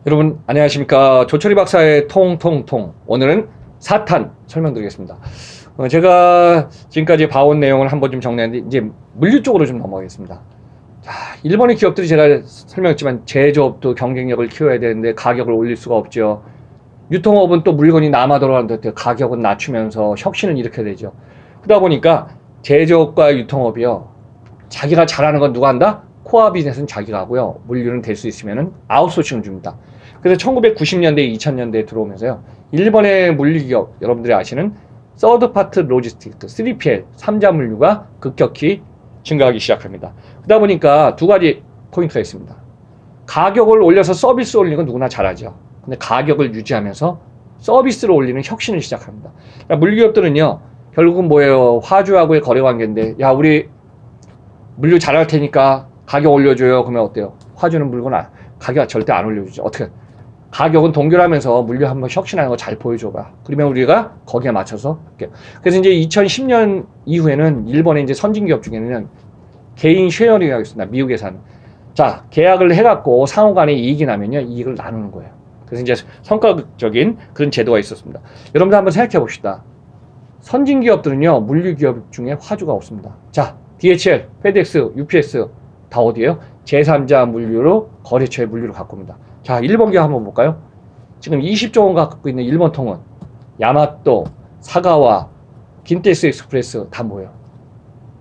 여러분 안녕하십니까. 조철이 박사의 통통통. 오늘은 사탄 설명드리겠습니다. 제가 지금까지 봐온 내용을 한번 좀 정리했는데 이제 물류 쪽으로 좀 넘어가겠습니다. 자, 일본의 기업들이 제가 설명했지만 제조업도 경쟁력을 키워야 되는데 가격을 올릴 수가 없죠. 유통업은 또 물건이 남아 돌아가는데 가격은 낮추면서 혁신을 일으켜야 되죠. 그러다 보니까 제조업과 유통업이요, 자기가 잘하는 건 누가 한다? 코어 비즈니스는 자기가 하고요, 물류는 될 수 있으면 아웃소싱을 줍니다. 그래서 1990년대, 2000년대에 들어오면서요, 일본의 물류기업, 여러분들이 아시는 서드파트 로지스틱스, 3PL, 3자 물류가 급격히 증가하기 시작합니다. 그러다 보니까 두 가지 포인트가 있습니다. 가격을 올려서 서비스 올리는 건 누구나 잘하죠. 근데 가격을 유지하면서 서비스를 올리는 혁신을 시작합니다. 그러니까 물류기업들은요, 결국은 뭐예요? 화주하고의 거래 관계인데, 야, 우리 물류 잘할 테니까 가격 올려줘요. 그러면 어때요? 화주는 물건 가격 절대 안 올려주죠. 어떻게? 가격은 동결하면서 물류 한번 혁신하는 거 잘 보여줘봐. 그러면 우리가 거기에 맞춰서 할게요. 그래서 이제 2010년 이후에는 일본의 이제 선진 기업 중에는 개인 쉐어링이 하겠습니다. 미국에서는. 자, 계약을 해갖고 상호 간에 이익이 나면요, 이익을 나누는 거예요. 그래서 이제 성과적인 그런 제도가 있었습니다. 여러분들 한번 생각해 봅시다. 선진 기업들은요, 물류 기업 중에 화주가 없습니다. 자, DHL, 페덱스, UPS 다 어디에요? 제3자 물류로 거래처의 물류를 갖고 옵니다. 자, 일본 기업 한번 볼까요? 지금 20조 원 갖고 있는 일본 통은 야마토, 사가와, 긴테스 익스프레스 다 뭐예요?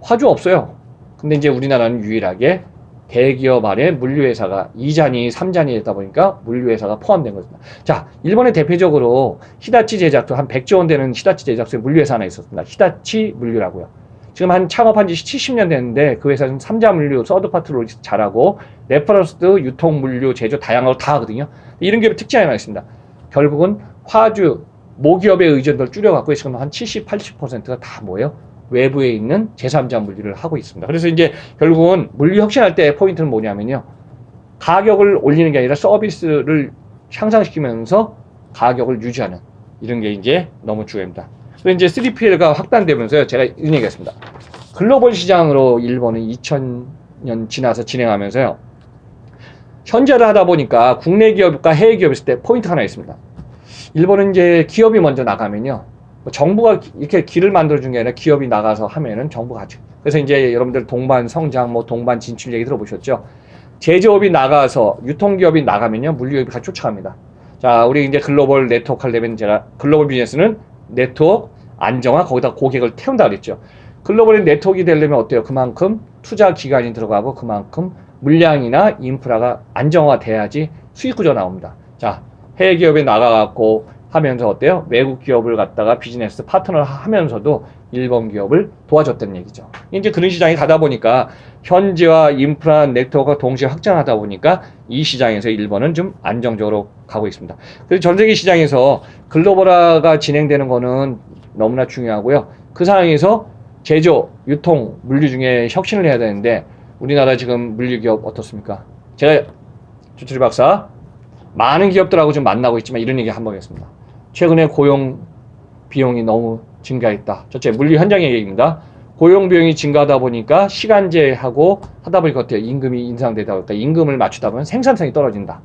화주 없어요. 근데 이제 우리나라는 유일하게 대기업 안에 물류회사가 2잔이 3잔이 됐다 보니까 물류회사가 포함된 것입니다. 자, 일본의 대표적으로 히다치 제작소, 한 100조 원 되는 히다치 제작소의 물류회사 하나 있었습니다. 히다치 물류라고요. 지금 한 창업한 지 70년 됐는데 그 회사는 3자 물류, 서드파트 로지스틱 잘하고 레퍼런스, 유통 물류, 제조 다양한 걸 다 하거든요. 이런 기업의 특징이 하나 있습니다. 결국은 화주, 모기업의 의존도를 줄여갖고 지금 한 70, 80%가 다 뭐예요? 외부에 있는 제3자 물류를 하고 있습니다. 그래서 이제 결국은 물류 혁신할 때 포인트는 뭐냐면요, 가격을 올리는 게 아니라 서비스를 향상시키면서 가격을 유지하는, 이런 게 이제 너무 중요합니다. 그래서 이제 3PL가 확단되면서요, 제가 이런 얘기 했습니다. 글로벌 시장으로 일본은 2000년 지나서 진행하면서요, 현재를 하다 보니까 국내 기업과 해외 기업이 있을 때 포인트가 하나 있습니다. 일본은 이제 기업이 먼저 나가면요, 정부가 이렇게 길을 만들어준 게 아니라 기업이 나가서 하면은 정부가 하죠. 그래서 이제 여러분들 동반 성장, 동반 진출 얘기 들어보셨죠? 제조업이 나가서 유통기업이 나가면요, 물류기업이 같이 쫓아갑니다. 자, 우리 이제 글로벌 네트워크 하려면 제가 글로벌 비즈니스는 네트워크 안정화, 거기다 고객을 태운다 그랬죠. 글로벌 네트워크가 되려면 어때요? 그만큼 투자 기간이 들어가고 그만큼 물량이나 인프라가 안정화돼야지 수익 구조 나옵니다. 자, 해외 기업에 나가갖고 하면서 어때요? 외국 기업을 갖다가 비즈니스 파트너를 하면서도 일본 기업을 도와줬다는 얘기죠. 이제 그런 시장이 가다 보니까 현지와 인프라 네트워크가 동시에 확장하다 보니까 이 시장에서 일본은 좀 안정적으로 가고 있습니다. 그래서 전 세계 시장에서 글로벌화가 진행되는 거는 너무나 중요하고요. 그 상황에서 제조, 유통, 물류 중에 혁신을 해야 되는데 우리나라 지금 물류 기업 어떻습니까? 제가 조철이 박사 많은 기업들하고 좀 만나고 있지만 이런 얘기 한번 하겠습니다. 최근에 고용 비용이 너무 증가했다. 첫째, 물류 현장의 얘기입니다. 고용 비용이 증가하다 보니까 시간제하고 하다 보니까 어때요? 임금이 인상되다 보니까 임금을 맞추다 보면 생산성이 떨어진다.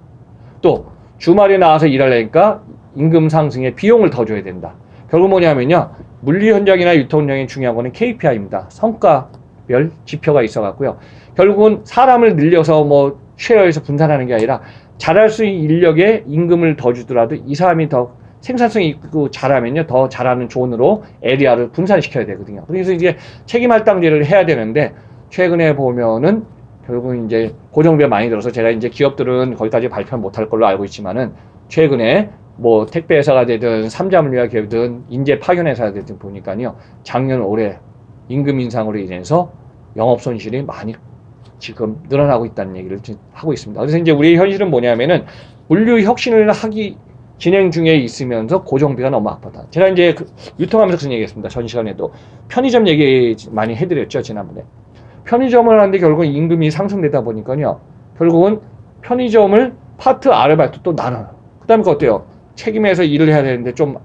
또 주말에 나와서 일하려니까 임금 상승에 비용을 더 줘야 된다. 결국 뭐냐면요, 물류 현장이나 유통 현장이 중요한 거는 KPI입니다. 성과별 지표가 있어 갖고요. 결국은 사람을 늘려서 쉐어에서 분산하는 게 아니라 잘할 수 있는 인력에 임금을 더 주더라도 이 사람이 더 생산성이 있고 잘하면요, 더 잘하는 존으로 에리아를 분산시켜야 되거든요. 그래서 이제 책임 할당제를 해야 되는데 최근에 보면은 결국은 이제 고정비가 많이 들어서 제가 이제 기업들은 거기까지 발표 못할 걸로 알고 있지만은 최근에 택배 회사가 되든 3자 물류 기업이든 인재 파견 회사가 되든 보니까요, 작년 올해 임금 인상으로 인해서 영업 손실이 많이 지금 늘어나고 있다는 얘기를 하고 있습니다. 그래서 이제 우리의 현실은 뭐냐면은 물류 혁신을 진행 중에 있으면서 고정비가 너무 아프다. 제가 이제 유통하면서 그런 얘기 했습니다. 전 시간에도 편의점 얘기 많이 해드렸죠, 지난번에. 편의점을 하는데 결국은 임금이 상승되다 보니까요, 결국은 편의점을 파트 아르바이트 또 나눠요. 그 다음에 어때요? 책임에서 일을 해야 되는데 좀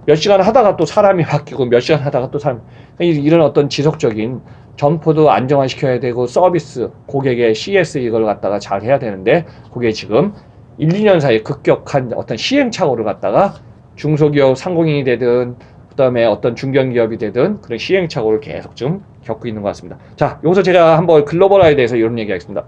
몇 시간 하다가 또 사람이 바뀌고 몇 시간 하다가 또 사람, 이런 어떤 지속적인 점포도 안정화시켜야 되고 서비스, 고객의 CS 이걸 갖다가 잘 해야 되는데 그게 지금 1, 2년 사이에 급격한 어떤 시행착오를 갖다가 중소기업 상공인이 되든 그다음에 어떤 중견기업이 되든 그런 시행착오를 계속 좀 겪고 있는 것 같습니다. 자, 여기서 제가 한번 글로벌화에 대해서 이런 얘기하겠습니다.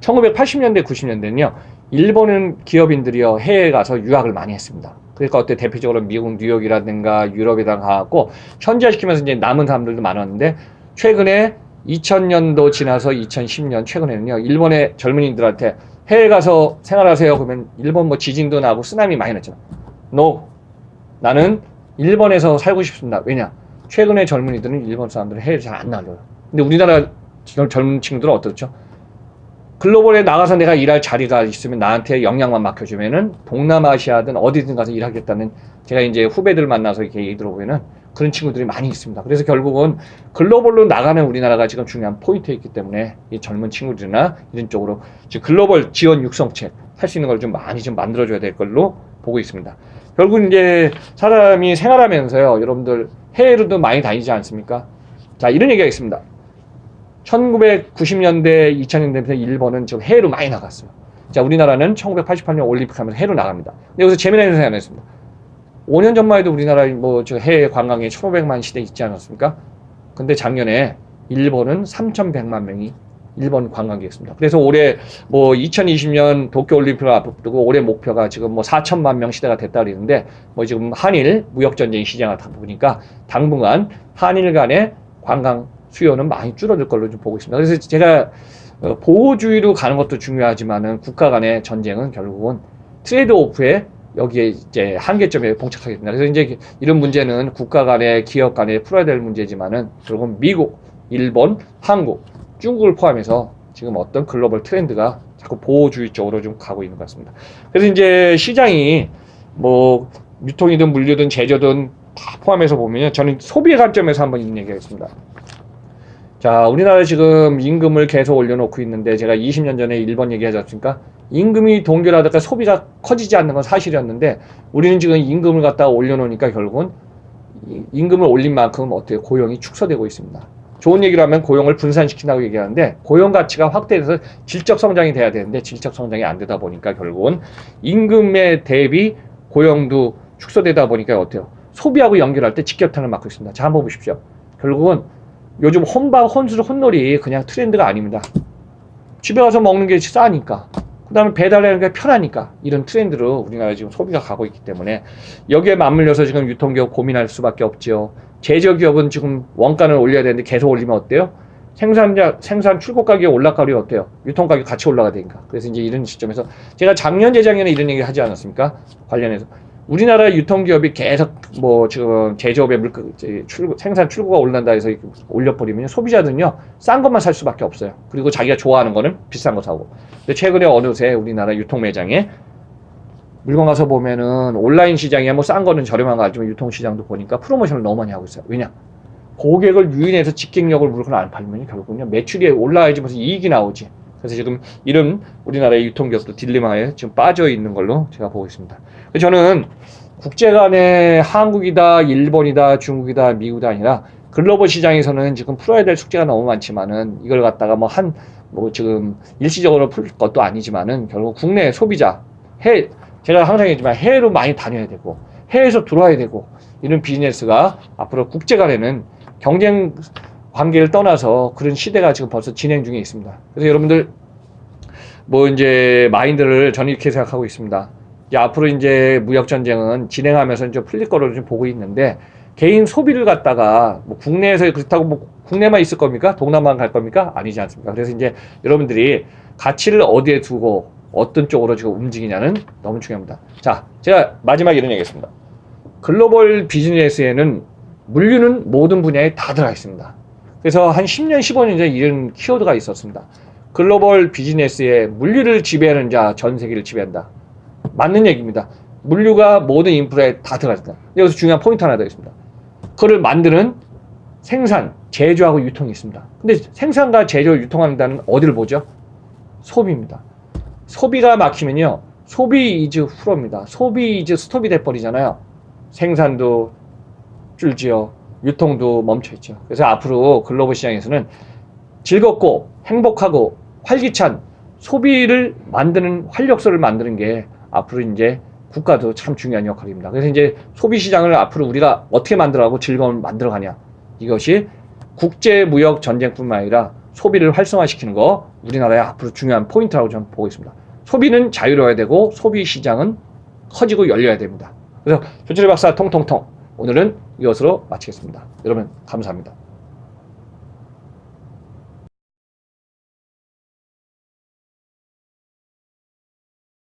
1980년대, 90년대는요, 일본 기업인들이요, 해외에 가서 유학을 많이 했습니다. 그러니까 어때 대표적으로 미국 뉴욕이라든가 유럽에다 가고 현지화시키면서 이제 남은 사람들도 많았는데 최근에 2000년도 지나서 2010년 최근에는요, 일본의 젊은이들한테 해외 가서 생활하세요. 그러면 일본 뭐 지진도 나고 쓰나미 많이 났잖아. No. 나는 일본에서 살고 싶습니다. 왜냐? 최근에 젊은이들은 일본 사람들은 해외를 잘 안 나가요. 근데 우리나라 젊은 친구들은 어떻죠? 글로벌에 나가서 내가 일할 자리가 있으면 나한테 역량만 맡겨주면은 동남아시아든 어디든 가서 일하겠다는 제가 이제 후배들 만나서 이렇게 얘기 들어보면은 그런 친구들이 많이 있습니다. 그래서 결국은 글로벌로 나가는 우리나라가 지금 중요한 포인트에 있기 때문에 이 젊은 친구들이나 이런 쪽으로 지금 글로벌 지원 육성책 할 수 있는 걸 좀 많이 좀 만들어줘야 될 걸로 보고 있습니다. 결국 이제 사람이 생활하면서요, 여러분들 해외로도 많이 다니지 않습니까? 자, 이런 얘기가 있습니다. 1990년대, 2000년대부터 일본은 지금 해외로 많이 나갔어요. 자, 우리나라는 1988년 올림픽 하면서 해외로 나갑니다. 근데 여기서 재미난 생각이 하나 있습니다. 5년 전만 해도 우리나라 뭐 저 해외 관광에 1,500만 시대 있지 않았습니까? 근데 작년에 일본은 3,100만 명이 일본 관광객이었습니다. 그래서 올해 뭐 2020년 도쿄올림픽을 앞두고 올해 목표가 지금 뭐 4천만 명 시대가 됐다 그러는데 뭐 지금 한일 무역전쟁이 시작하다 보니까 당분간 한일 간의 관광 수요는 많이 줄어들 걸로 좀 보고 있습니다. 그래서 제가 보호주의로 가는 것도 중요하지만은 국가 간의 전쟁은 결국은 트레이드 오프에 여기에 이제 한계점에 봉착하게 됩니다. 그래서 이제 이런 문제는 국가 간의 기업 간에 풀어야 될 문제지만은 결국은 미국, 일본, 한국, 중국을 포함해서 지금 어떤 글로벌 트렌드가 자꾸 보호주의 쪽으로 좀 가고 있는 것 같습니다. 그래서 이제 시장이 뭐 유통이든 물류든 제조든 다 포함해서 보면요, 저는 소비의 관점에서 한번 이런 얘기하겠습니다. 자, 우리나라 지금 임금을 계속 올려놓고 있는데 제가 20년 전에 일본 얘기하지 않습니까? 임금이 동결하다가 소비가 커지지 않는 건 사실이었는데 우리는 지금 임금을 갖다가 올려놓으니까 결국은 임금을 올린 만큼 어떻게 고용이 축소되고 있습니다. 좋은 얘기로 하면 고용을 분산시킨다고 얘기하는데 고용 가치가 확대돼서 질적 성장이 돼야 되는데 질적 성장이 안 되다 보니까 결국은 임금에 대비 고용도 축소되다 보니까 어때요? 소비하고 연결할 때 직격탄을 맞고 있습니다. 자, 한번 보십시오. 결국은 요즘 혼밥, 혼술, 혼놀이 그냥 트렌드가 아닙니다. 집에 가서 먹는 게 싸니까, 그 다음에 배달하는 게 편하니까 이런 트렌드로 우리나라 지금 소비가 가고 있기 때문에 여기에 맞물려서 지금 유통기업 고민할 수밖에 없죠. 제조기업은 지금 원가를 올려야 되는데 계속 올리면 어때요? 생산 출고 가격이 올라가면 어때요? 유통 가격이 같이 올라가야 되니까. 그래서 이제 이런 시점에서 제가 작년 재작년에 이런 얘기 하지 않았습니까? 관련해서 우리나라 유통기업이 계속 뭐 지금 제조업의 생산 출고가 오른다 해서 올려버리면 소비자들은요 싼 것만 살 수밖에 없어요. 그리고 자기가 좋아하는 거는 비싼 거 사고. 근데 최근에 어느새 우리나라 유통 매장에 물건 가서 보면은 온라인 시장이야 뭐 싼 거는 저렴한 거 알지만 유통 시장도 보니까 프로모션을 너무 많이 하고 있어요. 왜냐? 고객을 유인해서 직갱력을 물건을 안 팔면 결국은요 매출이 올라야지 무슨 이익이 나오지. 그래서 지금 이런 우리나라의 유통기업도 딜레마에 지금 빠져 있는 걸로 제가 보고 있습니다. 저는 국제 간에 한국이다, 일본이다, 중국이다, 미국이다 아니라 글로벌 시장에서는 지금 풀어야 될 숙제가 너무 많지만은 이걸 갖다가 뭐 지금 일시적으로 풀 것도 아니지만은 결국 국내 소비자, 제가 항상 얘기했지만 해외로 많이 다녀야 되고 해외에서 들어와야 되고 이런 비즈니스가 앞으로 국제 간에는 경쟁 관계를 떠나서 그런 시대가 지금 벌써 진행 중에 있습니다. 그래서 여러분들 뭐 이제 마인드를 저는 이렇게 생각하고 있습니다. 이제 앞으로 이제 무역 전쟁은 진행하면서 이제 풀릴 거로 좀 보고 있는데 개인 소비를 갖다가 뭐 국내에서 그렇다고 뭐 국내만 있을 겁니까? 동남아만 갈 겁니까? 아니지 않습니까? 그래서 이제 여러분들이 가치를 어디에 두고 어떤 쪽으로 지금 움직이냐는 너무 중요합니다. 자, 제가 마지막에 이런 얘기했습니다. 글로벌 비즈니스에는 물류는 모든 분야에 다 들어가 있습니다. 그래서 한 10년, 15년 전에 이런 키워드가 있었습니다. 글로벌 비즈니스에 물류를 지배하는 자, 전 세계를 지배한다. 맞는 얘기입니다. 물류가 모든 인프라에 다 들어가 있다. 여기서 중요한 포인트 하나 더 있습니다. 그걸 만드는 생산, 제조하고 유통이 있습니다. 근데 생산과 제조, 유통하는 데는 어디를 보죠? 소비입니다. 소비가 막히면요. 소비 이즈 프로입니다. 소비 이즈 스톱이 돼버리잖아요. 생산도 줄지요. 유통도 멈춰있죠. 그래서 앞으로 글로벌 시장에서는 즐겁고 행복하고 활기찬 소비를 만드는 활력소를 만드는 게 앞으로 이제 국가도 참 중요한 역할입니다. 그래서 이제 소비 시장을 앞으로 우리가 어떻게 만들어가고 즐거움을 만들어가냐, 이것이 국제 무역 전쟁뿐만 아니라 소비를 활성화시키는 거 우리나라의 앞으로 중요한 포인트라고 저는 보고 있습니다. 소비는 자유로워야 되고 소비 시장은 커지고 열려야 됩니다. 그래서 조철희 박사 통통통, 오늘은 이것으로 마치겠습니다. 여러분 감사합니다.